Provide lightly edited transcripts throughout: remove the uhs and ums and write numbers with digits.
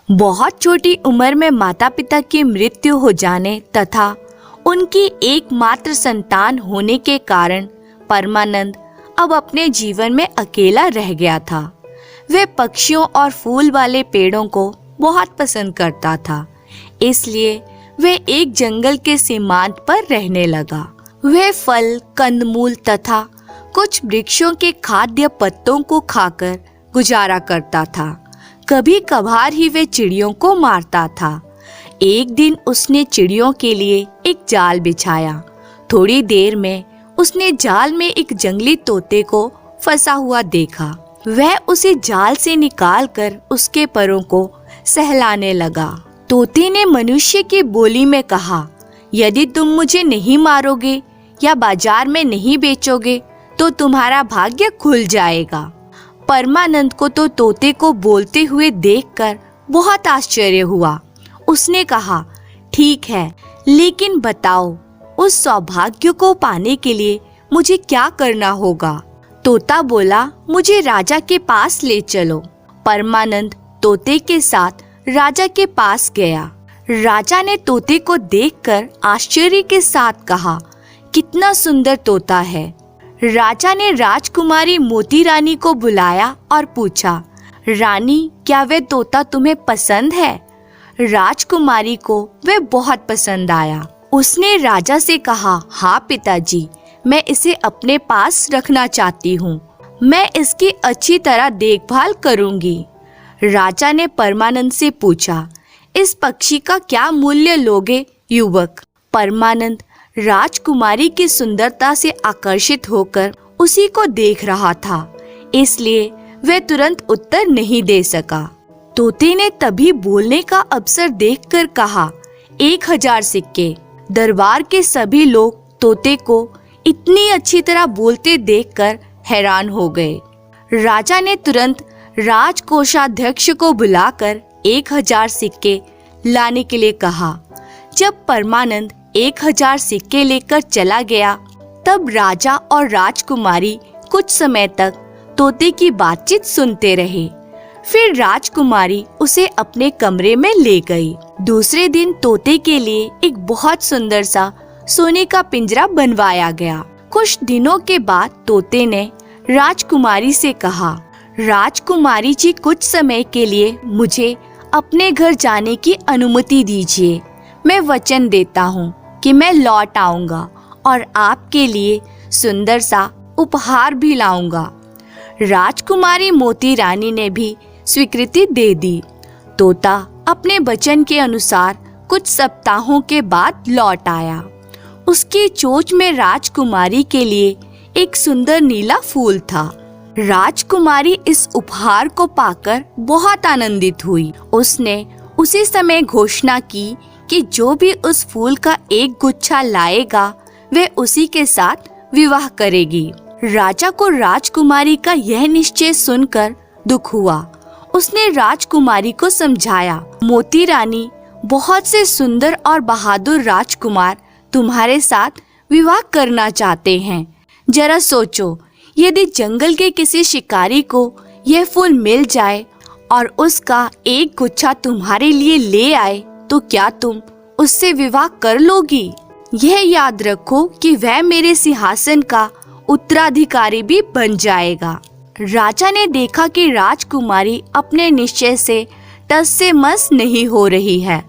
बहुत छोटी उम्र में माता पिता की मृत्यु हो जाने तथा उनकी एकमात्र संतान होने के कारण परमानंद अब अपने जीवन में अकेला रह गया था। वह पक्षियों और फूल वाले पेड़ों को बहुत पसंद करता था, इसलिए वह एक जंगल के सीमांत पर रहने लगा। वह फल, कंदमूल तथा कुछ वृक्षों के खाद्य पत्तों को खाकर गुजारा करता था। कभी कभार ही वह चिड़ियों को मारता था। एक दिन उसने चिड़ियों के लिए एक जाल बिछाया। थोड़ी देर में उसने जाल में एक जंगली तोते को फंसा हुआ देखा। वह उसे जाल से निकालकर उसके परों को सहलाने लगा। तोते ने मनुष्य की बोली में कहा, यदि तुम मुझे नहीं मारोगे या बाजार में नहीं बेचोगे तो तुम्हारा भाग्य खुल जाएगा। परमानंद को तो तोते को बोलते हुए देखकर बहुत आश्चर्य हुआ। उसने कहा, ठीक है, लेकिन बताओ उस सौभाग्य को पाने के लिए मुझे क्या करना होगा? तोता बोला, मुझे राजा के पास ले चलो। परमानंद तोते के साथ राजा के पास गया। राजा ने तोते को देखकर आश्चर्य के साथ कहा, कितना सुंदर तोता है। राजा ने राजकुमारी मोती रानी को बुलाया और पूछा, रानी, क्या वह तोता तुम्हें पसंद है? राजकुमारी को वह बहुत पसंद आया। उसने राजा से कहा, हाँ पिताजी, मैं इसे अपने पास रखना चाहती हूँ। मैं इसकी अच्छी तरह देखभाल करूँगी। राजा ने परमानंद से पूछा, इस पक्षी का क्या मूल्य लोगे युवक? परमानंद राजकुमारी की सुंदरता से आकर्षित होकर उसी को देख रहा था, इसलिए वह तुरंत उत्तर नहीं दे सका। तोते ने तभी बोलने का अवसर देखकर कहा, 1000 सिक्के। दरबार के सभी लोग तोते को इतनी अच्छी तरह बोलते देखकर हैरान हो गए। राजा ने तुरंत राजकोषाध्यक्ष को बुलाकर 1000 सिक्के लाने के लिए कहा। जब परमानंद 1000 सिक्के लेकर चला गया, तब राजा और राजकुमारी कुछ समय तक तोते की बातचीत सुनते रहे। फिर राजकुमारी उसे अपने कमरे में ले गई। दूसरे दिन तोते के लिए एक बहुत सुंदर सा सोने का पिंजरा बनवाया गया। कुछ दिनों के बाद तोते ने राजकुमारी से कहा, राजकुमारी जी, कुछ समय के लिए मुझे अपने घर जाने की अनुमति दीजिए। मैं वचन देता हूँ कि मैं लौट आऊंगा और आपके लिए सुंदर सा उपहार भी लाऊंगा। राजकुमारी मोती रानी ने भी स्वीकृति दे दी। तोता अपने वचन के अनुसार कुछ सप्ताहों के बाद लौट आया। उसकी चोंच में राजकुमारी के लिए एक सुंदर नीला फूल था। राजकुमारी इस उपहार को पाकर बहुत आनंदित हुई। उसने उसी समय घोषणा की कि जो भी उस फूल का एक गुच्छा लाएगा वह उसी के साथ विवाह करेगी। राजा को राजकुमारी का यह निश्चय सुनकर दुख हुआ। उसने राजकुमारी को समझाया, मोती रानी, बहुत से सुंदर और बहादुर राजकुमार तुम्हारे साथ विवाह करना चाहते हैं। जरा सोचो, यदि जंगल के किसी शिकारी को यह फूल मिल जाए और उसका एक गुच्छा तुम्हारे लिए ले आए तो क्या तुम उससे विवाह कर लोगी? यह याद रखो कि वह मेरे सिंहासन का उत्तराधिकारी भी बन जाएगा। राजा ने देखा कि राजकुमारी अपने निश्चय से टस से मस नहीं हो रही है।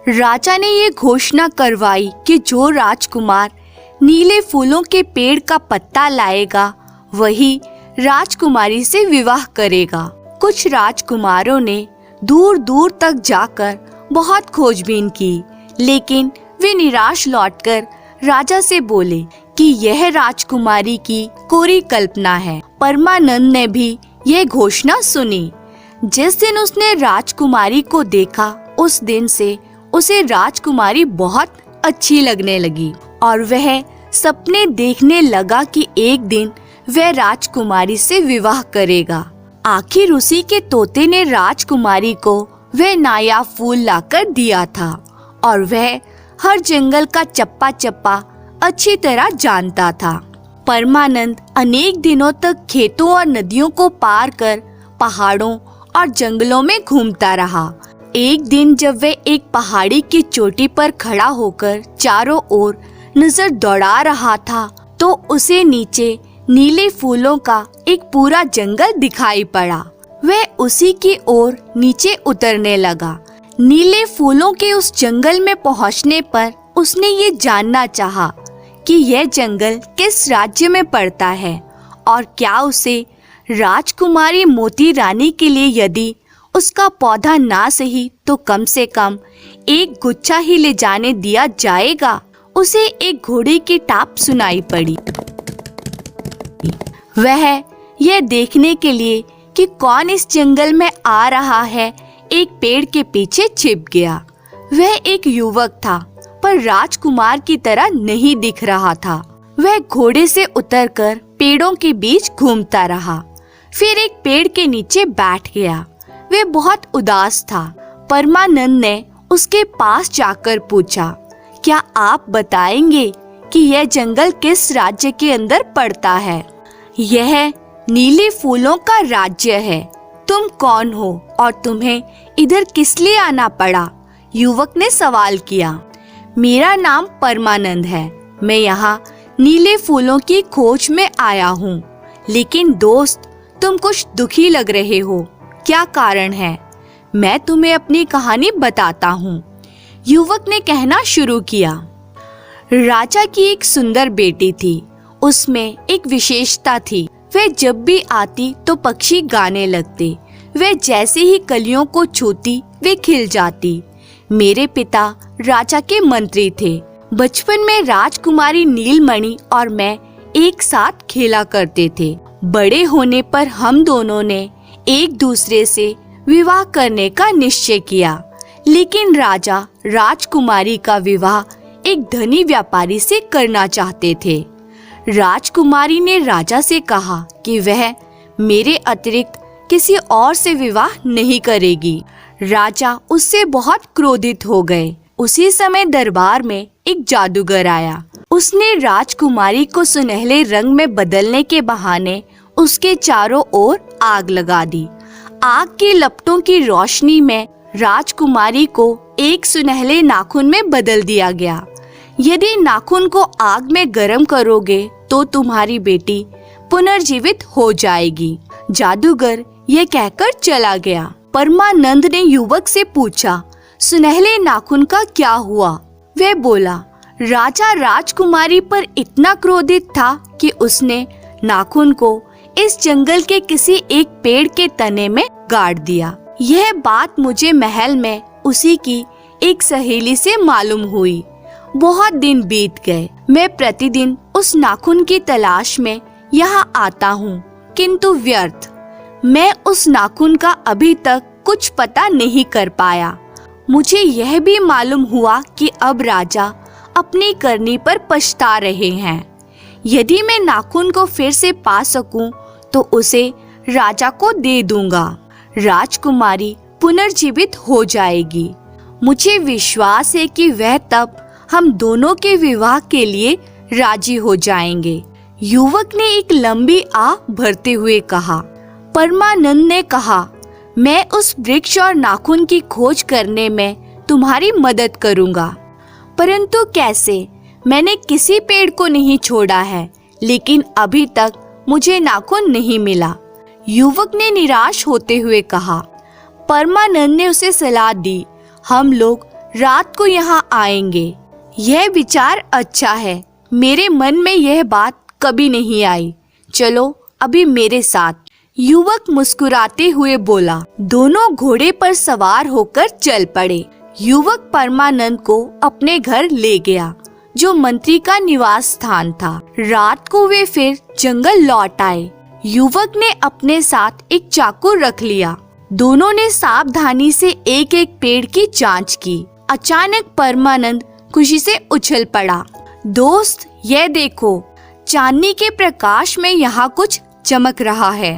राजा ने ये घोषणा करवाई कि जो राजकुमार नीले फूलों के पेड़ का पत्ता लाएगा वही राजकुमारी से विवाह करेगा। कुछ राजकुमारों ने दूर दूर तक जाकर बहुत खोजबीन की, लेकिन वे निराश लौटकर राजा से बोले कि यह राजकुमारी की कोरी कल्पना है। परमानंद ने भी यह घोषणा सुनी। जिस दिन उसने राजकुमारी को देखा, उस दिन से उसे राजकुमारी बहुत अच्छी लगने लगी और वह सपने देखने लगा कि एक दिन वह राजकुमारी से विवाह करेगा। आखिर उसी के तोते ने राजकुमारी को वह नायाब फूल लाकर दिया था और वह हर जंगल का चप्पा चप्पा अच्छी तरह जानता था। परमानंद अनेक दिनों तक खेतों और नदियों को पार कर पहाड़ों और जंगलों में घूमता रहा। एक दिन जब वह एक पहाड़ी की चोटी पर खड़ा होकर चारों ओर नजर दौड़ा रहा था तो उसे नीचे नीले फूलों का एक पूरा जंगल दिखाई पड़ा। वह उसी की ओर नीचे उतरने लगा। नीले फूलों के उस जंगल में पहुंचने पर उसने ये जानना चाहा कि यह जंगल किस राज्य में पड़ता है और क्या उसे राजकुमारी मोती रानी के लिए यदि उसका पौधा ना सही तो कम से कम एक गुच्छा ही ले जाने दिया जाएगा। उसे एक घोड़े की टाप सुनाई पड़ी। वह यह देखने के लिए कि कौन इस जंगल में आ रहा है एक पेड़ के पीछे छिप गया। वह एक युवक था पर राजकुमार की तरह नहीं दिख रहा था। वह घोड़े से उतरकर पेड़ों के बीच घूमता रहा, फिर एक पेड़ के नीचे बैठ गया। वह बहुत उदास था। परमानंद ने उसके पास जाकर पूछा, क्या आप बताएंगे कि यह जंगल किस राज्य के अंदर पड़ता है? यह नीले फूलों का राज्य है। तुम कौन हो और तुम्हें इधर किस लिए आना पड़ा? युवक ने सवाल किया। मेरा नाम परमानंद है। मैं यहाँ नीले फूलों की खोज में आया हूँ। लेकिन दोस्त, तुम कुछ दुखी लग रहे हो। क्या कारण है? मैं तुम्हें अपनी कहानी बताता हूँ। युवक ने कहना शुरू किया। राजा की एक सुंदर बेटी थी। उसमें एक विशेषता थी। वह जब भी आती तो पक्षी गाने लगते। वह जैसे ही कलियों को छूती वे खिल जाती। मेरे पिता राजा के मंत्री थे। बचपन में राजकुमारी नीलमणि और मैं एक साथ खेला करते थे। बड़े होने पर हम दोनों ने एक दूसरे से विवाह करने का निश्चय किया, लेकिन राजा राजकुमारी का विवाह एक धनी व्यापारी से करना चाहते थे। राजकुमारी ने राजा से कहा कि वह मेरे अतिरिक्त किसी और से विवाह नहीं करेगी। राजा उससे बहुत क्रोधित हो गए। उसी समय दरबार में एक जादूगर आया। उसने राजकुमारी को सुनहले रंग में बदलने के बहाने उसके चारों ओर आग लगा दी। आग की लपटों की रोशनी में राजकुमारी को एक सुनहले नाखून में बदल दिया गया। यदि नाखून को आग में गर्म करोगे तो तुम्हारी बेटी पुनर्जीवित हो जाएगी। जादूगर ये कहकर चला गया। परमानंद ने युवक से पूछा, सुनहले नाखून का क्या हुआ? वह बोला, राजा राजकुमारी पर इतना क्रोधित था कि उसने नाखून को इस जंगल के किसी एक पेड़ के तने में गाड़ दिया। यह बात मुझे महल में उसी की एक सहेली से मालूम हुई। बहुत दिन बीत गए। मैं प्रतिदिन उस नाखून की तलाश में यहाँ आता हूँ, किंतु व्यर्थ। मैं उस नाखून का अभी तक कुछ पता नहीं कर पाया। मुझे यह भी मालूम हुआ कि अब राजा अपनी करनी पर पछता रहे हैं। यदि मैं नाखून को फिर से पा सकूं, तो उसे राजा को दे दूंगा। राजकुमारी पुनर्जीवित हो जाएगी। मुझे विश्वास है कि वह तब हम दोनों के विवाह के लिए राजी हो जाएंगे। युवक ने एक लंबी आह भरते हुए कहा। परमानंद ने कहा, मैं उस वृक्ष और नाखून की खोज करने में तुम्हारी मदद करूंगा। परंतु कैसे? मैंने किसी पेड़ को नहीं छोड़ा है, लेकिन अभी तक मुझे नाखून नहीं मिला। युवक ने निराश होते हुए कहा। परमानंद ने उसे सलाह दी, हम लोग रात को यहाँ आएंगे। यह विचार अच्छा है। मेरे मन में यह बात कभी नहीं आई। चलो अभी मेरे साथ। युवक मुस्कुराते हुए बोला। दोनों घोड़े पर सवार होकर चल पड़े। युवक परमानंद को अपने घर ले गया, जो मंत्री का निवास स्थान था। रात को वे फिर जंगल लौट आए। युवक ने अपने साथ एक चाकू रख लिया। दोनों ने सावधानी से एक एक पेड़ की जांच की। अचानक परमानंद खुशी से उछल पड़ा। दोस्त, यह देखो, चांदनी के प्रकाश में यहाँ कुछ चमक रहा है।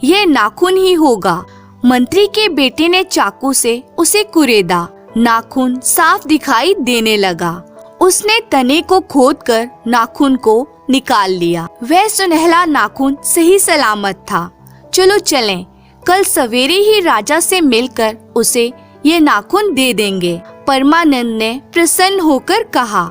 यह नाखून ही होगा। मंत्री के बेटे ने चाकू से उसे कुरेदा। नाखून साफ दिखाई देने लगा। उसने तने को खोदकर नाखून को निकाल लिया। वह सुनहला नाखून सही सलामत था। चलो चलें, कल सवेरे ही राजा से मिलकर उसे ये नाखून दे देंगे। परमानंद ने प्रसन्न होकर कहा।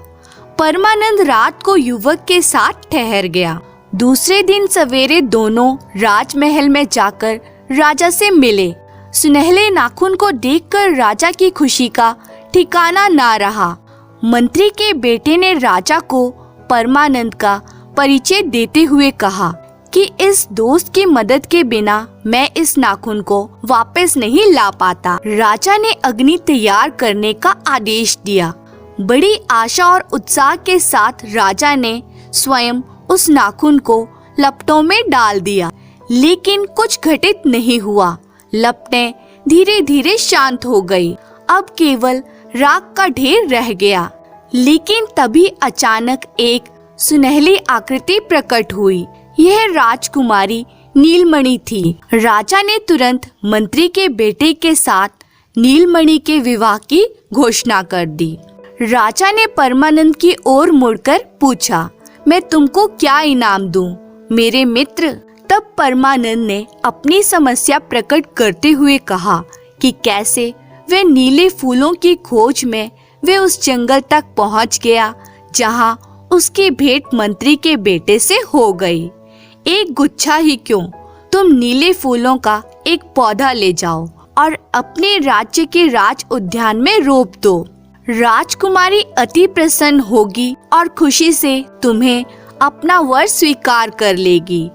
परमानंद रात को युवक के साथ ठहर गया। दूसरे दिन सवेरे दोनों राजमहल में जाकर राजा से मिले। सुनहले नाखून को देखकर राजा की खुशी का ठिकाना ना रहा। मंत्री के बेटे ने राजा को परमानंद का परिचय देते हुए कहा कि इस दोस्त की मदद के बिना मैं इस नाखून को वापस नहीं ला पाता। राजा ने अग्नि तैयार करने का आदेश दिया। बड़ी आशा और उत्साह के साथ राजा ने स्वयं उस नाखून को लपटों में डाल दिया, लेकिन कुछ घटित नहीं हुआ। लपटें धीरे धीरे शांत हो गई। अब केवल राख का ढेर रह गया। लेकिन तभी अचानक एक सुनहली आकृति प्रकट हुई। यह राजकुमारी नीलमणि थी। राजा ने तुरंत मंत्री के बेटे के साथ नीलमणि के विवाह की घोषणा कर दी। राजा ने परमानंद की ओर मुड़कर पूछा, मैं तुमको क्या इनाम दूं, मेरे मित्र? तब परमानंद ने अपनी समस्या प्रकट करते हुए कहा कि कैसे वे नीले फूलों की खोज में वे उस जंगल तक पहुंच गया जहां उसकी भेंट मंत्री के बेटे से हो गई। एक गुच्छा ही क्यों, तुम नीले फूलों का एक पौधा ले जाओ और अपने राज्य के राज उद्यान में रोप दो। राजकुमारी अति प्रसन्न होगी और खुशी से तुम्हें अपना वर स्वीकार कर लेगी।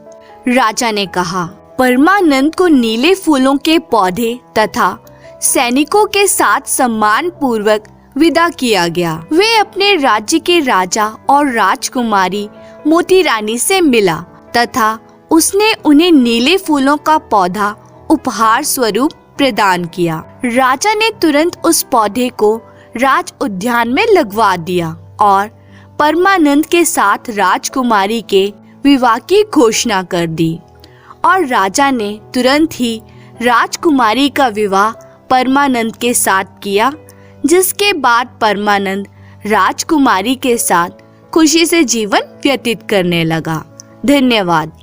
राजा ने कहा। परमानंद को नीले फूलों के पौधे तथा सैनिकों के साथ सम्मान पूर्वक विदा किया गया। वे अपने राज्य के राजा और राजकुमारी मोती रानी से मिला तथा उसने उन्हें नीले फूलों का पौधा उपहार स्वरूप प्रदान किया। राजा ने तुरंत उस पौधे को राज उद्यान में लगवा दिया और परमानंद के साथ राजकुमारी के विवाह की घोषणा कर दी। और राजा ने तुरंत ही राजकुमारी का विवाह परमानंद के साथ किया, जिसके बाद परमानंद राजकुमारी के साथ खुशी से जीवन व्यतीत करने लगा। धन्यवाद।